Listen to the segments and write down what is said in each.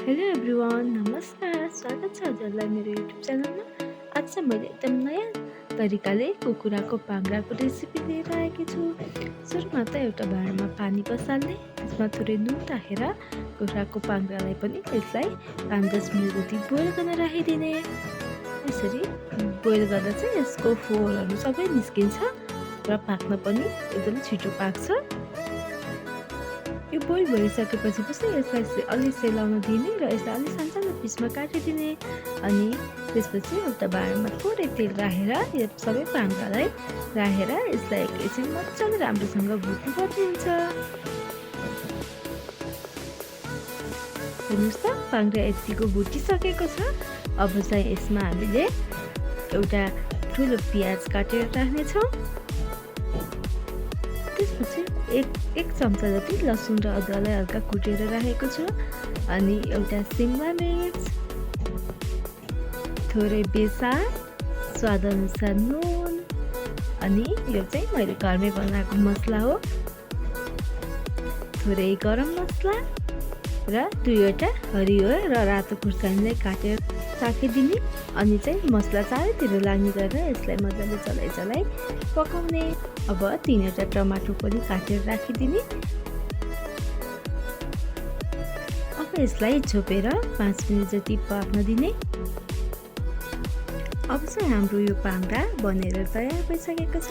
Hello everyone, नमस्कार। स्वागत छ हजुरलाई मेरो युट्युब च्यानलमा। आज चाहिँ मैले एकदम नयाँ तरिकाले कुखुराको पाङ्ग्राको रेसिपी लिएर आएकी छु। सुरुमा त एउटा भाँडामा पानी बसाल्ने, त्यसमा थोरै नुन राखेर कुखुराको पाङ्ग्रालाई पनि यसलाई 5-10 मिनट जति बोइल गर्न राखिदिने। यसरी बोइल गर्दा चाहिँ यसको फोहोरहरू सबै निस्किन्छ र पाक्न पनि एकदम छिटो पाक्छ। यो बोइल भइसकेपछि यसलाई अलि सेलाउन दिने र यसलाई अलि सानो पिसमा काटिदिने। अनि त्यसपछि एउटा भाँडामा थोरै तेल राखेर यो सबै पाङ्ग्रालाई राखेर यसलाई एकैछिन मजाले राम्रोसँग भुट्नुपर्ने हुन्छ। हेर्नुहोस् त, पाङ्ग्रा यतिको भुटिसकेको छ। अब चाहिँ यसमा हामीले एउटा ठुलो प्याज काटेर राख्नेछौँ। त्यसपछि एक चम्चा जति लसुन र अदुवालाई हल्का कुटेर राखेको छु। अनि एउटा सिमला मिर्च, थोरै बेसार, स्वादअनुसार नुन, अनि यो चाहिँ मैले घरमै बनाएको मसला हो, थोरै गरम मसला र 2वटा हरियो र रातो खुर्सानीलाई काटेर राखिदिने। अनि चाहिँ मसला चारैतिर लाग्ने गरेर यसलाई मजाले चलाइ पकाउने। अब 3वटा टमाटर पनि काटेर राखिदिने। अब यसलाई छोपेर 5 मिनट जति पाक्न दिने। अब चाहिँ हाम्रो यो पाङ्ग्रा बनेर तयार भइसकेको छ।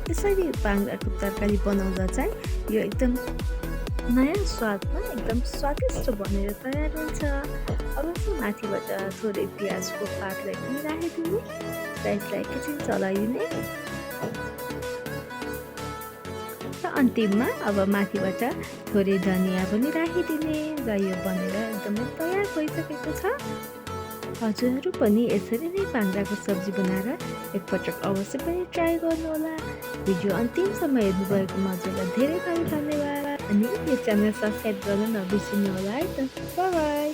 यसरी पाङ्ग्राको तरकारी बनाउँदा चाहिँ यो एकदम नयाँ स्वादमा एकदम स्वादिष्ट बनेर तयार हुन्छ। अब चाहिँ माथिबाट थोरै प्याजको पातलाई पनि राखिदिने र यसलाई एकैछिन चलाइदिने। र अन्तिममा अब माथिबाट थोरै धनियाँ पनि राखिदिने र यो बनेर एकदमै तयार भइसकेको छ। हजुरहरू पनि यसरी नै पाङ्ग्राको सब्जी बनाएर एकपटक अवश्य पनि ट्राई गर्नुहोला। भिडियो अन्तिमसम्म हेर्नुभएकोमा हजुरलाई धेरै धन्यवाद। अनि यो च्यानल सब्सक्राइब गर्न नबिर्सिनु होला है त। By by.